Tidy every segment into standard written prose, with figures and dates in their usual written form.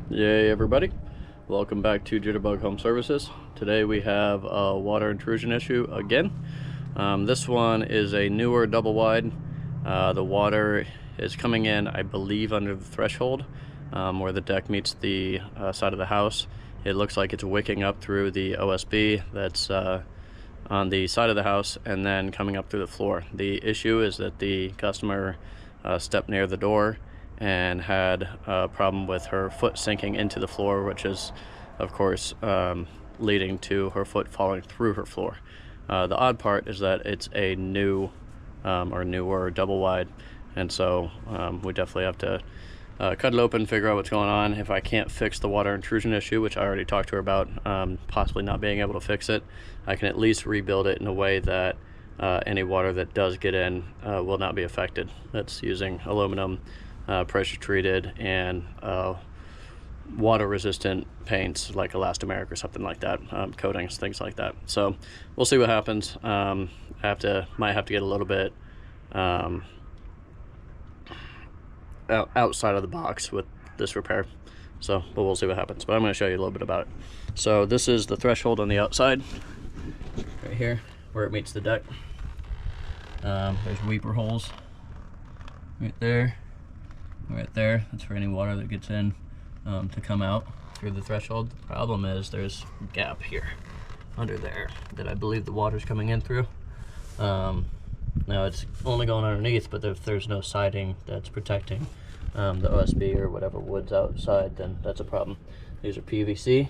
Yay everybody, welcome back to Jitterbug Home Services. Today we have a water intrusion issue again. This one is a newer double wide. The water is coming in, I believe, under the threshold where the deck meets the side of the house. It looks like it's wicking up through the OSB that's on the side of the house and then coming up through the floor. The issue is that the customer stepped near the door and had a problem with her foot sinking into the floor, which is of course leading to her foot falling through her floor. The odd part is that it's a new or newer double wide, and so we definitely have to cut it open, figure out what's going on. If I can't fix the water intrusion issue, which I already talked to her about, possibly not being able to fix it, I can at least rebuild it in a way that any water that does get in will not be affected. That's using aluminum, pressure treated, and water resistant paints like elastomeric or something like that, coatings, things like that. So we'll see what happens. Might have to get a little bit outside of the box with this repair, but we'll see what happens. But I'm going to show you a little bit about it. So this is the threshold on the outside right here where it meets the deck. There's weeper holes right there, that's for any water that gets in to come out through the threshold. The problem is there's a gap here under there that I believe the water's coming in through. Now it's only going underneath, but if there's no siding that's protecting the OSB or whatever wood's outside, then that's a problem. These are PVC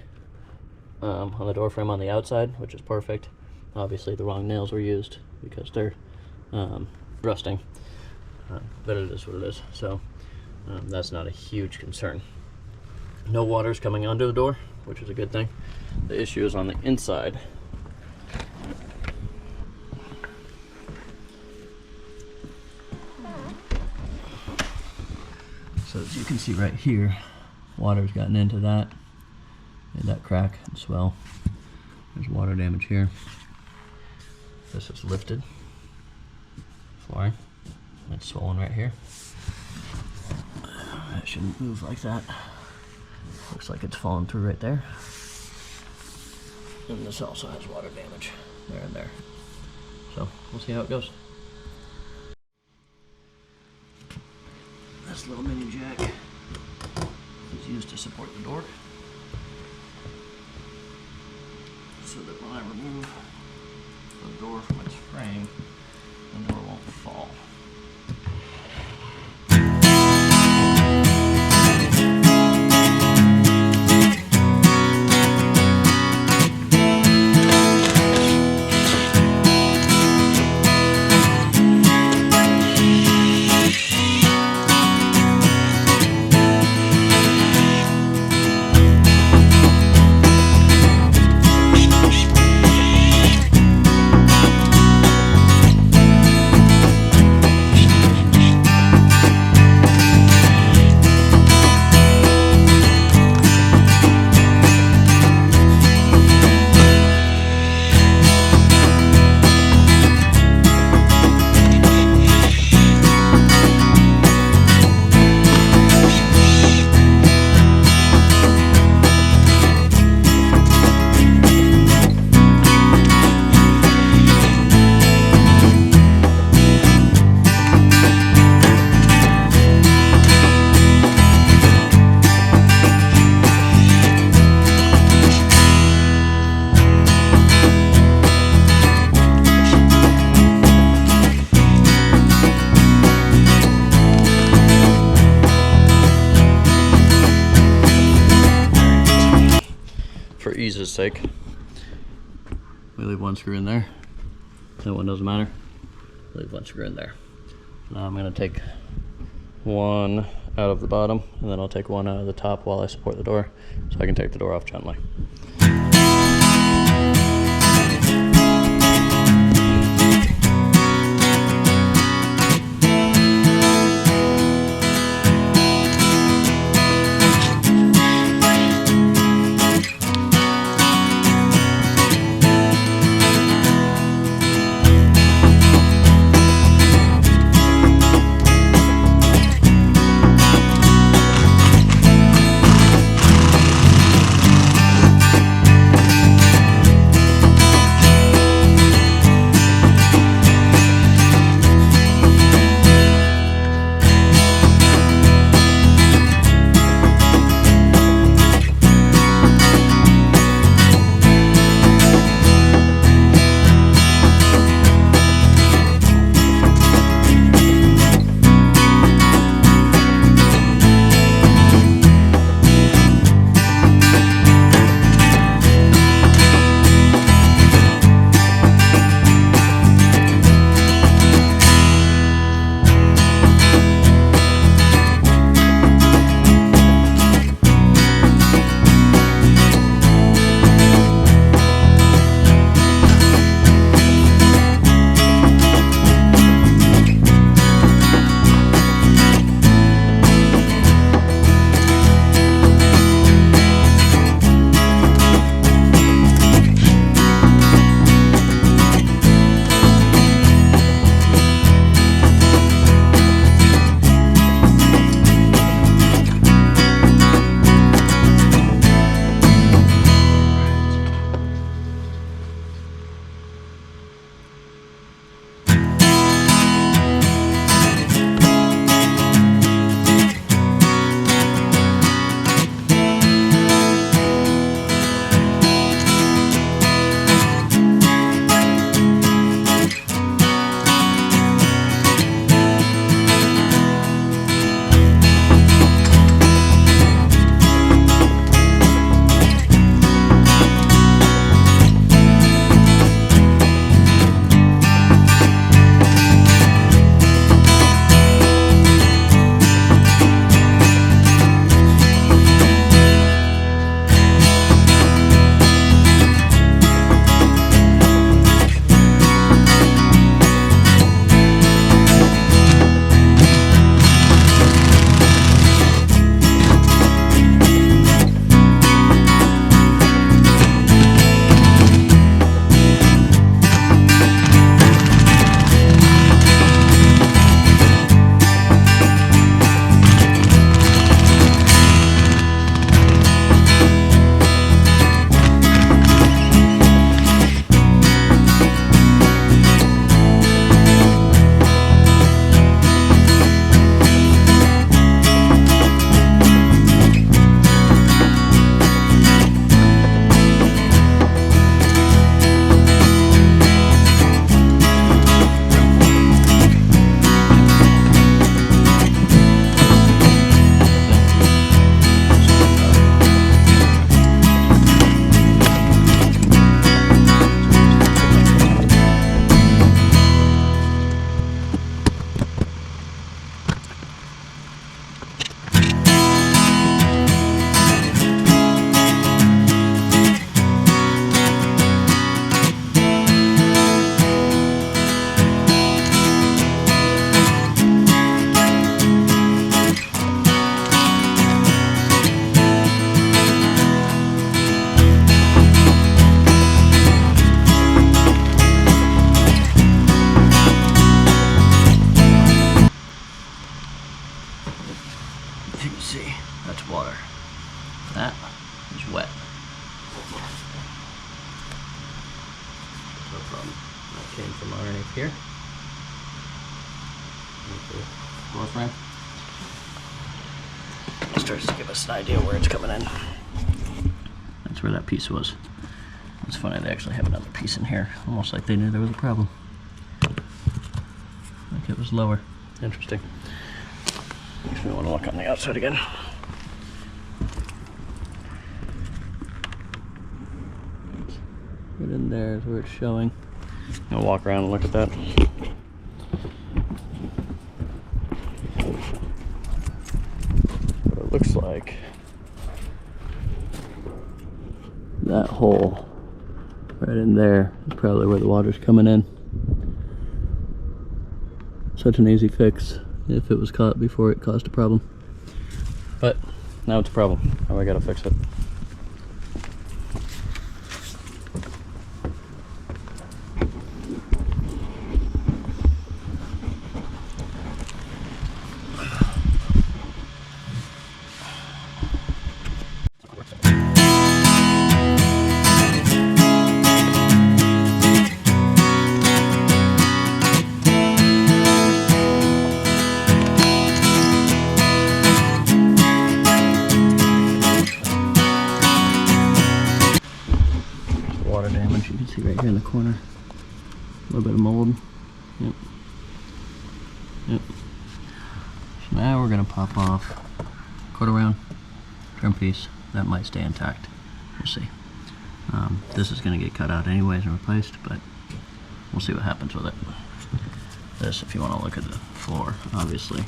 on the door frame on the outside, which is perfect. Obviously the wrong nails were used because they're rusting, but it is what it is. So that's not a huge concern. No water's coming under the door, which is a good thing. The issue is on the inside. So as you can see right here, water's gotten into that. Made that crack and swell. There's water damage here. This is lifted flooring. It's swollen right here. It shouldn't move like that. Looks like it's fallen through right there. And this also has water damage there and there. So we'll see how it goes. This little mini jack is used to support the door, so that when I remove the door from its frame, the door won't fall. For ease's sake, we leave one screw in there. That one doesn't matter. Leave one screw in there. Now I'm going to take one out of the bottom, and then I'll take one out of the top while I support the door, so I can take the door off gently. That is wet. No problem. That came from underneath here. Door frame. It starts to give us an idea where it's coming in. That's where that piece was. It's funny, they actually have another piece in here, almost like they knew there was a problem. Like it was lower. Interesting. Makes me want to look on the outside again. Right in there is where it's showing. I'll walk around and look at that. What it looks like, that hole right in there is probably where the water's coming in. Such an easy fix if it was caught before it caused a problem. But now it's a problem. Now I gotta fix it. Water damage, you can see right here in the corner. A little bit of mold. Yep. Yep. So now we're gonna pop off quarter round trim piece. That might stay intact. We'll see. This is gonna get cut out anyways and replaced, but we'll see what happens with it. This, if you want to look at the floor, obviously,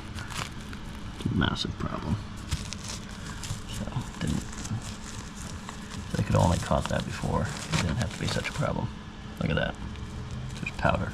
massive problem. So they could only caught that before. It didn't have to be such a problem. Look at that. Just powder.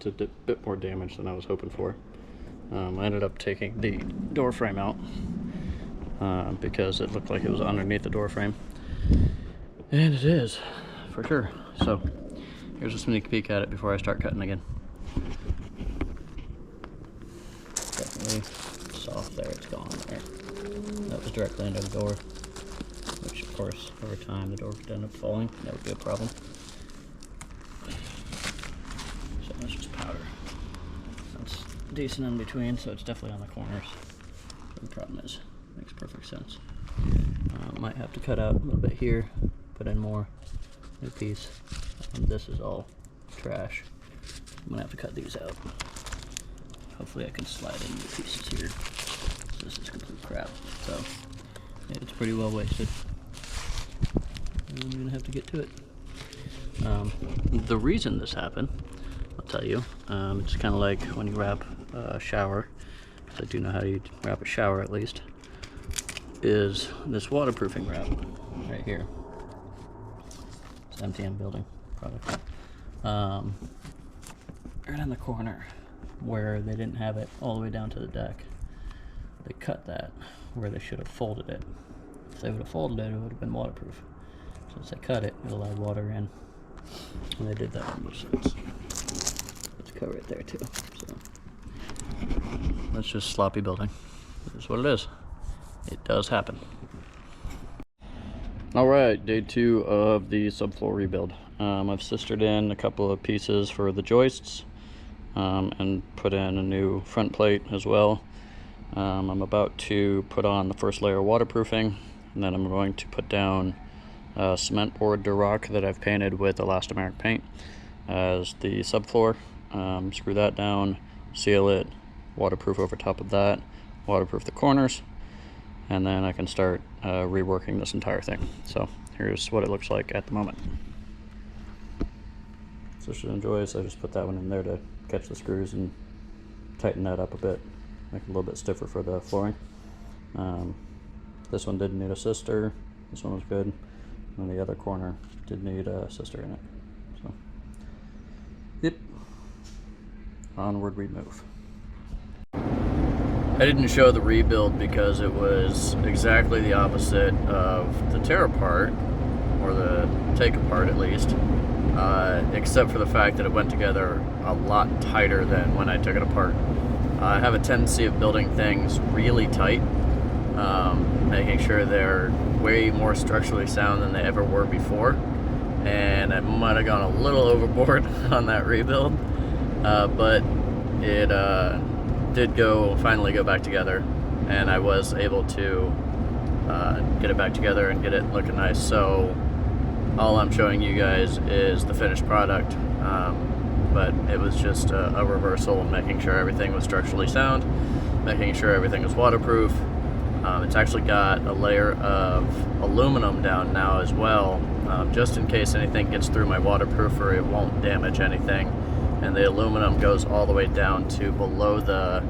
It's a bit more damage than I was hoping for. I ended up taking the door frame out because it looked like it was underneath the door frame, and it is for sure. So here's a sneak peek at it before I start cutting again. Definitely soft there, it's gone there. That was directly under the door, which of course over time the door would end up falling. That would be a problem. So that's just powder. That's decent in between, so it's definitely on the corners. The problem is, makes perfect sense. Might have to cut out a little bit here, put in more, new piece. This is all trash. I'm gonna have to cut these out. Hopefully I can slide in new pieces here. So this is complete crap. So yeah, it's pretty well wasted. I'm gonna have to get to it. The reason this happened, I'll tell you. It's kind of like when you wrap a shower. I do know how you wrap a shower at least, is this waterproofing wrap right here. It's MTM building product. Right in the corner where they didn't have it all the way down to the deck. They cut that where they should have folded it. If they would have folded it, it would have been waterproof. Since they cut it, it allowed water in. And they did that on both sides. Let's cut right there too. So that's just sloppy building. That's what it is. It does happen. Alright, day 2 of the subfloor rebuild. I've sistered in a couple of pieces for the joists and put in a new front plate as well. I'm about to put on the first layer of waterproofing, and then I'm going to put down cement board Duroc that I've painted with elastomeric paint as the subfloor. Screw that down, seal it, waterproof over top of that, waterproof the corners, and then I can start reworking this entire thing. So here's what it looks like at the moment. So should enjoy, so I just put that one in there to catch the screws and tighten that up a bit, make it a little bit stiffer for the flooring. This one did need a sister, this one was good, and the other corner did need a sister in it. So, yep, onward we move. I didn't show the rebuild because it was exactly the opposite of the tear apart, or the take apart at least, except for the fact that it went together a lot tighter than when I took it apart. I have a tendency of building things really tight, making sure they're way more structurally sound than they ever were before, and I might have gone a little overboard on that rebuild, but it did finally go back together, and I was able to get it back together and get it looking nice. So all I'm showing you guys is the finished product, but it was just a reversal, making sure everything was structurally sound, making sure everything was waterproof. It's actually got a layer of aluminum down now as well, just in case anything gets through my waterproofer, it won't damage anything. And the aluminum goes all the way down to below the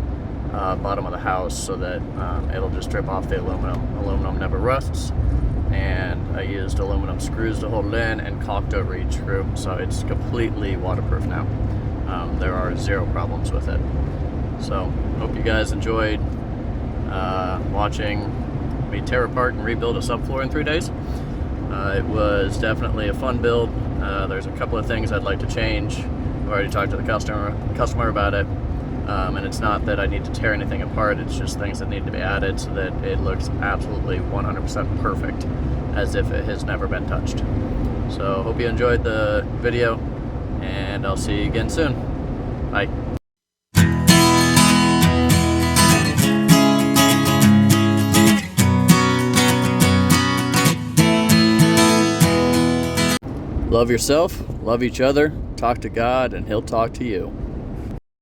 bottom of the house, so that it'll just drip off the aluminum. Aluminum never rusts, and I used aluminum screws to hold it in and caulked over each screw, so it's completely waterproof now. There are 0 problems with it. So hope you guys enjoyed watching me tear apart and rebuild a subfloor in 3 days. It was definitely a fun build. There's a couple of things I'd like to change. I've already talked to the customer about it, and it's not that I need to tear anything apart, it's just things that need to be added so that it looks absolutely 100% perfect, as if it has never been touched. So hope you enjoyed the video, and I'll see you again soon. Bye. Love yourself, love each other, talk to God, and He'll talk to you.